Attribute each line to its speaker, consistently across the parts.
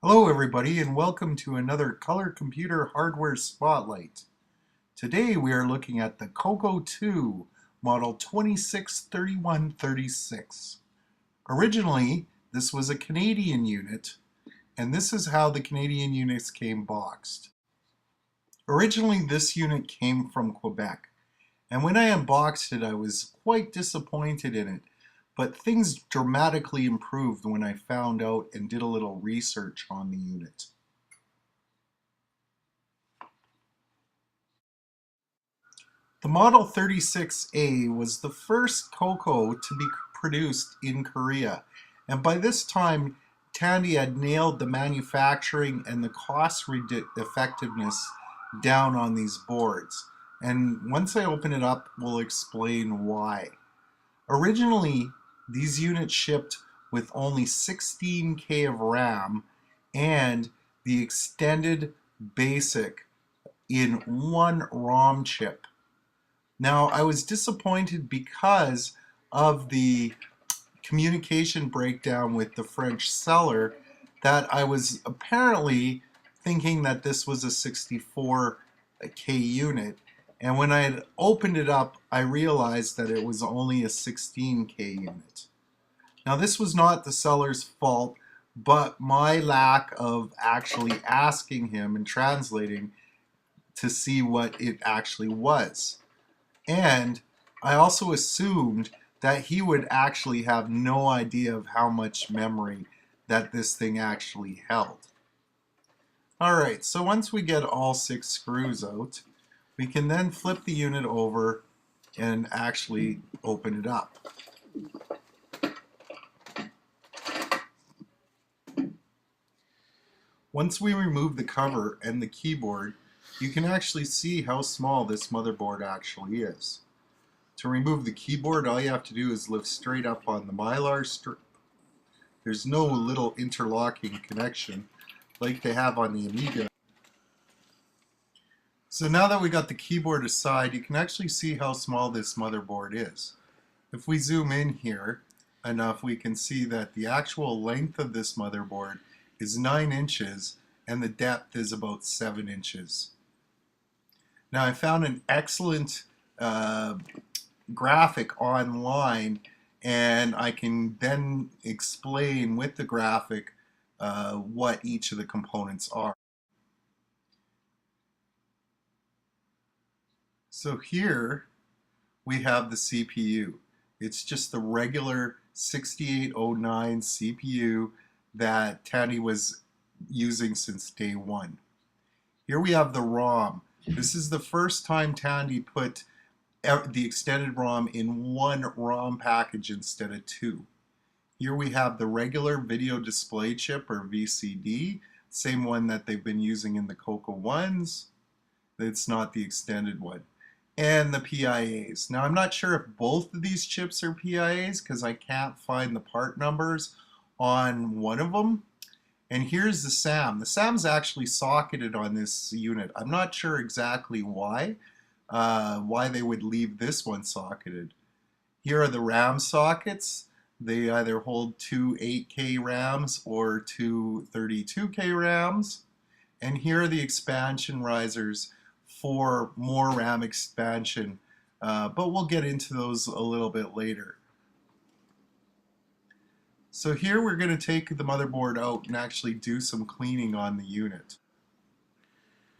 Speaker 1: Hello everybody and welcome to another Color Computer Hardware Spotlight. Today we are looking at the CoCo 2 model 263136. Originally this was a Canadian unit and this is how the Canadian units came boxed. Originally this unit came from Quebec and when I unboxed it I was quite disappointed in it. But things dramatically improved when I found out and did a little research on the unit. The Model 36A was the first CoCo to be produced in Korea, and by this time Tandy had nailed the manufacturing and the cost effectiveness down on these boards. And once I open it up, we'll explain why. Originally, these units shipped with only 16K of RAM and the extended basic in one ROM chip. Now, I was disappointed because of the communication breakdown with the French seller that I was apparently thinking that this was a 64K unit. And when I had opened it up, I realized that it was only a 16K unit. Now this was not the seller's fault, but my lack of actually asking him and translating to see what it actually was. And I also assumed that he would actually have no idea of how much memory that this thing actually held. Alright, so once we get all 6 screws out, we can then flip the unit over and actually open it up. Once we remove the cover and the keyboard, you can actually see how small this motherboard actually is. To remove the keyboard, all you have to do is lift straight up on the Mylar strip. There's no little interlocking connection like they have on the Amiga. So now that we got the keyboard aside, you can actually see how small this motherboard is. If we zoom in here enough, we can see that the actual length of this motherboard is 9 inches and the depth is about 7 inches. Now I found an excellent graphic online and I can then explain with the graphic what each of the components are. So here we have the CPU. It's just the regular 6809 CPU that Tandy was using since day one. Here we have the ROM. This is the first time Tandy put the extended ROM in one ROM package instead of 2. Here we have the regular video display chip or VCD, same one that they've been using in the CoCo 1s. It's not the extended one. And the PIAs. Now I'm not sure if both of these chips are PIAs because I can't find the part numbers on one of them. And here's the SAM. The SAM's actually socketed on this unit. I'm not sure exactly why they would leave this one socketed. Here are the RAM sockets. They either hold 2 8K RAMs or 2 32K RAMs. And here are the expansion risers for more RAM expansion, but we'll get into those a little bit later. So here we're going to take the motherboard out and actually do some cleaning on the unit.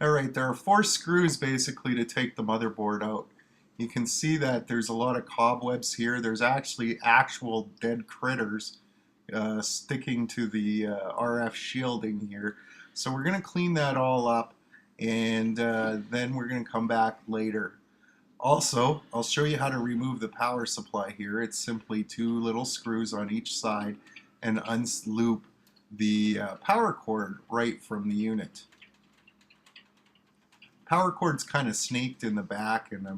Speaker 1: Alright, there are 4 screws basically to take the motherboard out. You can see that there's a lot of cobwebs here. There's actually actual dead critters sticking to the RF shielding here. So we're going to clean that all up and then we're going to come back later. Also, I'll show you how to remove the power supply here. It's simply 2 little screws on each side and unloop the power cord right from the unit. Power cord's kind of snaked in the back and I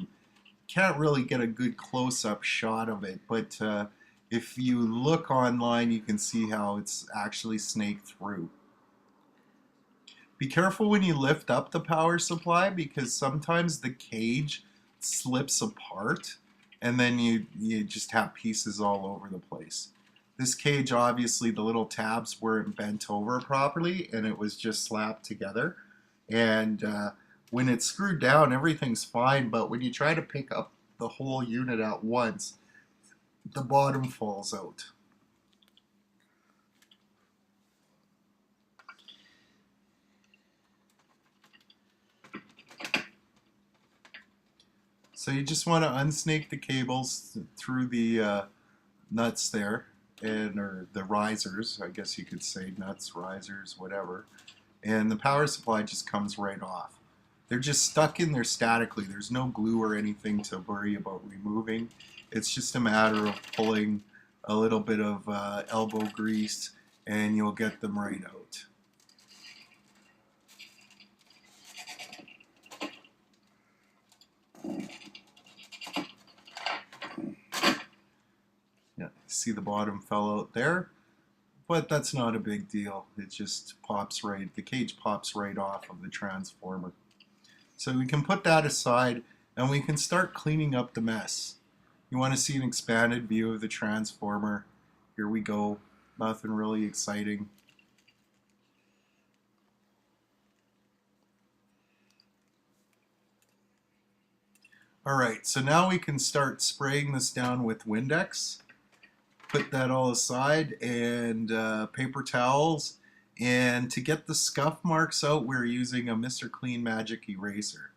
Speaker 1: can't really get a good close-up shot of it, but if you look online you can see how it's actually snaked through. Be careful when you lift up the power supply because sometimes the cage slips apart and then you just have pieces all over the place. This cage, obviously, the little tabs weren't bent over properly, and it was just slapped together. And when it's screwed down, everything's fine, but when you try to pick up the whole unit at once, the bottom falls out. So you just want to unsnake the cables through the nuts there, or the risers, I guess you could say, nuts, risers, whatever. And the power supply just comes right off. They're just stuck in there statically. There's no glue or anything to worry about removing. It's just a matter of pulling a little bit of elbow grease and you'll get them right out. Yeah, see the bottom fell out there, but that's not a big deal. It just pops right, the cage pops right off of the transformer. So we can put that aside and we can start cleaning up the mess. You want to see an expanded view of the transformer. Here we go. Nothing really exciting. Alright, so now we can start spraying this down with Windex. Put that all aside, and paper towels. And to get the scuff marks out, we're using a Mr. Clean Magic Eraser.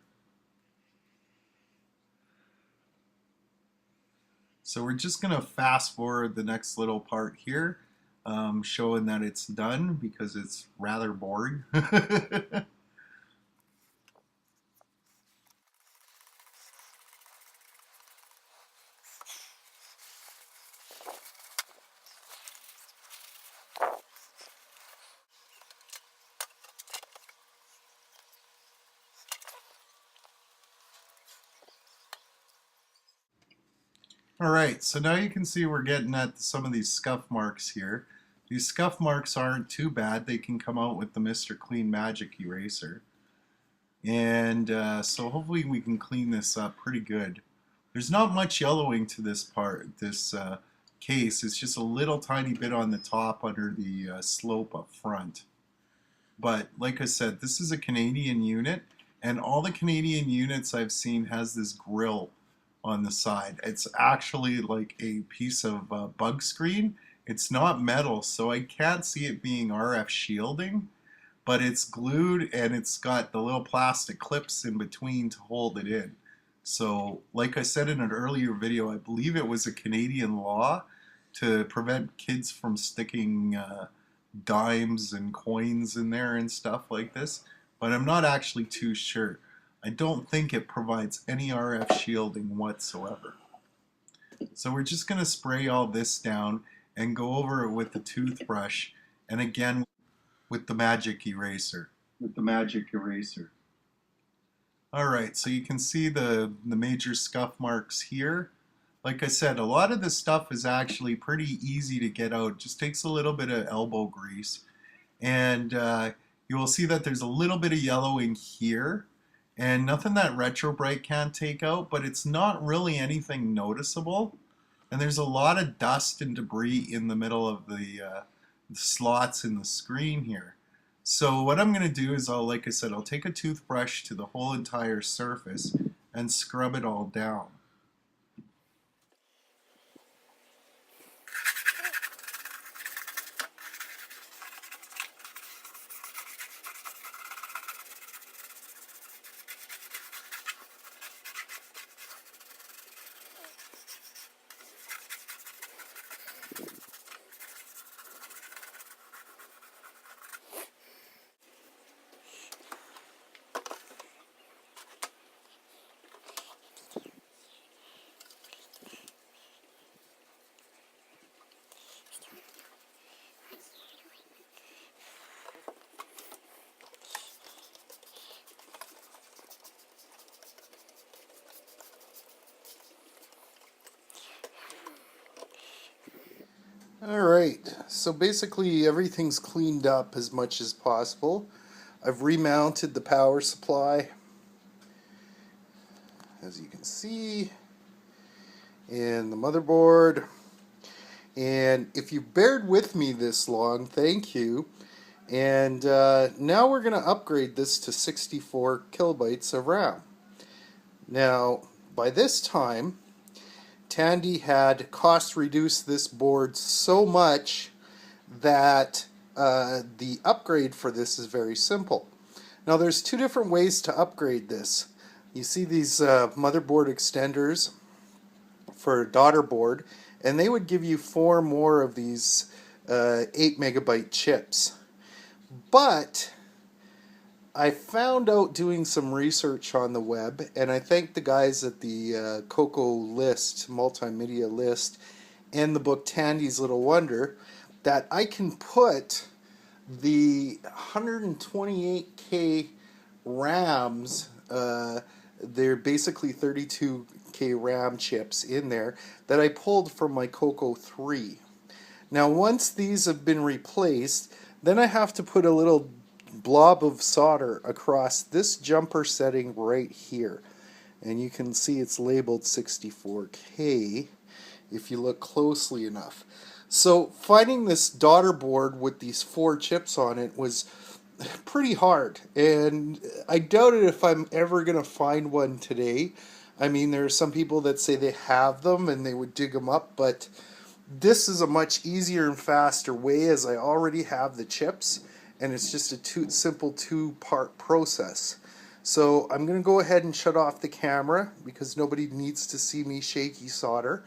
Speaker 1: So we're just going to fast forward the next little part here, showing that it's done because it's rather boring. Alright, so now you can see we're getting at some of these scuff marks here. These scuff marks aren't too bad. They can come out with the Mr. Clean Magic Eraser. And so hopefully we can clean this up pretty good. There's not much yellowing to this part, this case. It's just a little tiny bit on the top under the slope up front. But like I said, this is a Canadian unit, and all the Canadian units I've seen has this grill on the side. It's actually like a piece of bug screen. It's not metal, so I can't see it being RF shielding, but it's glued and it's got the little plastic clips in between to hold it in. So like I said in an earlier video, I believe it was a Canadian law to prevent kids from sticking dimes and coins in there and stuff like this, but I'm not actually too sure. I don't think it provides any RF shielding whatsoever. So we're just going to spray all this down and go over it with the toothbrush and again with the magic eraser. Alright, so you can see the major scuff marks here. Like I said, a lot of this stuff is actually pretty easy to get out. It just takes a little bit of elbow grease. And you will see that there's a little bit of yellowing here. And nothing that Retro Bright can't take out, but it's not really anything noticeable. And there's a lot of dust and debris in the middle of the slots in the screen here. So what I'm going to do is, like I said, I'll take a toothbrush to the whole entire surface and scrub it all down. Alright, so basically everything's cleaned up as much as possible. I've remounted the power supply, as you can see, and the motherboard. And if you bared with me this long, thank you. And now we're going to upgrade this to 64 kilobytes of RAM. Now, by this time, Tandy had cost reduced this board so much that the upgrade for this is very simple. Now, there's two different ways to upgrade this. You see these motherboard extenders for a daughter board, and they would give you 4 more of these 8 megabyte chips. But I found out doing some research on the web, and I thank the guys at the CoCo list, multimedia list, and the book Tandy's Little Wonder, that I can put the 128K RAMs, they're basically 32K RAM chips in there, that I pulled from my CoCo 3. Now once these have been replaced, then I have to put a little blob of solder across this jumper setting right here. And you can see it's labeled 64K if you look closely enough. So finding this daughter board with these 4 chips on it was pretty hard, and I doubted if I'm ever going to find one today. I mean, there are some people that say they have them and they would dig them up, but this is a much easier and faster way, as I already have the chips, and it's just a simple 2-part process. So I'm going to go ahead and shut off the camera because nobody needs to see me shaky solder,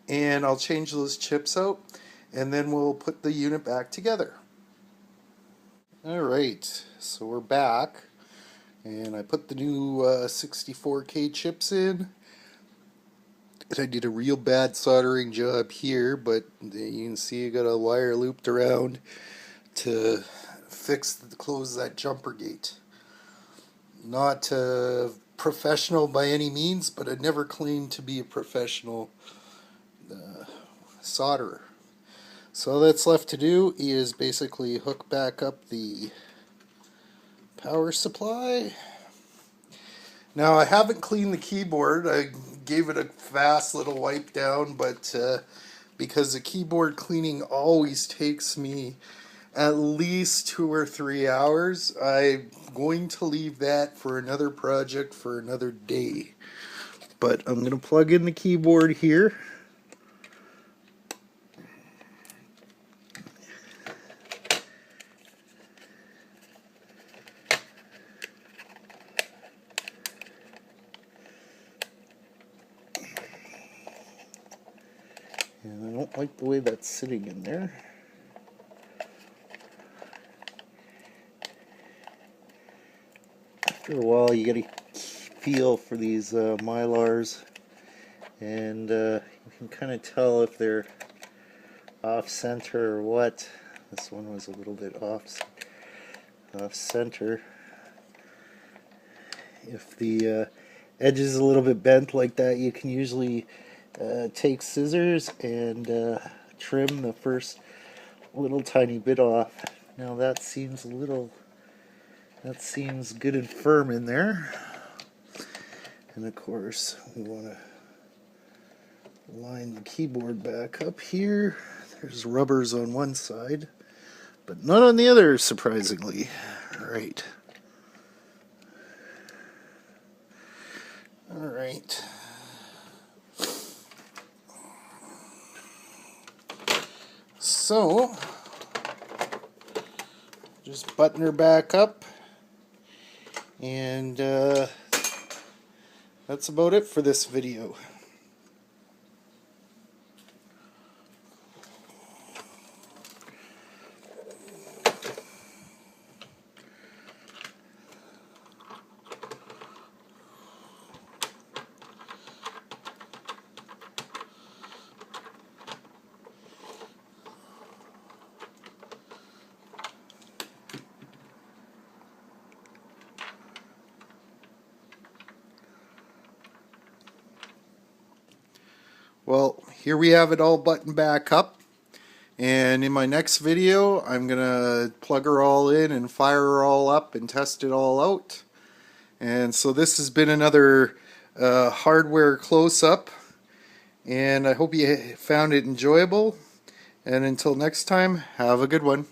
Speaker 1: and I'll change those chips out, and then we'll put the unit back together. Alright, so we're back, and I put the new 64K chips in. And I did a real bad soldering job here, but you can see I got a wire looped around to close that jumper gate. Not professional by any means, but I never claimed to be a professional solderer. So all that's left to do is basically hook back up the power supply. Now I haven't cleaned the keyboard. I gave it a fast little wipe down, but because the keyboard cleaning always takes me at least 2 or 3 hours, I'm going to leave that for another project for another day. But I'm going to plug in the keyboard here. And I don't like the way that's sitting in there. After a while you get a feel for these Mylars, and you can kind of tell if they're off center or what. This one was a little bit off center. If the edge is a little bit bent like that, you can usually take scissors and trim the first little tiny bit off. Now that seems good and firm in there. And of course we want to line the keyboard back up here. There's rubbers on one side, but none on the other, surprisingly. Right. All right. So, just button her back up, and that's about it for this video. Well, here we have it all buttoned back up, and in my next video I'm gonna plug her all in and fire her all up and test it all out. And so this has been another hardware close-up, and I hope you found it enjoyable.
Speaker 2: And until next time, have a good one.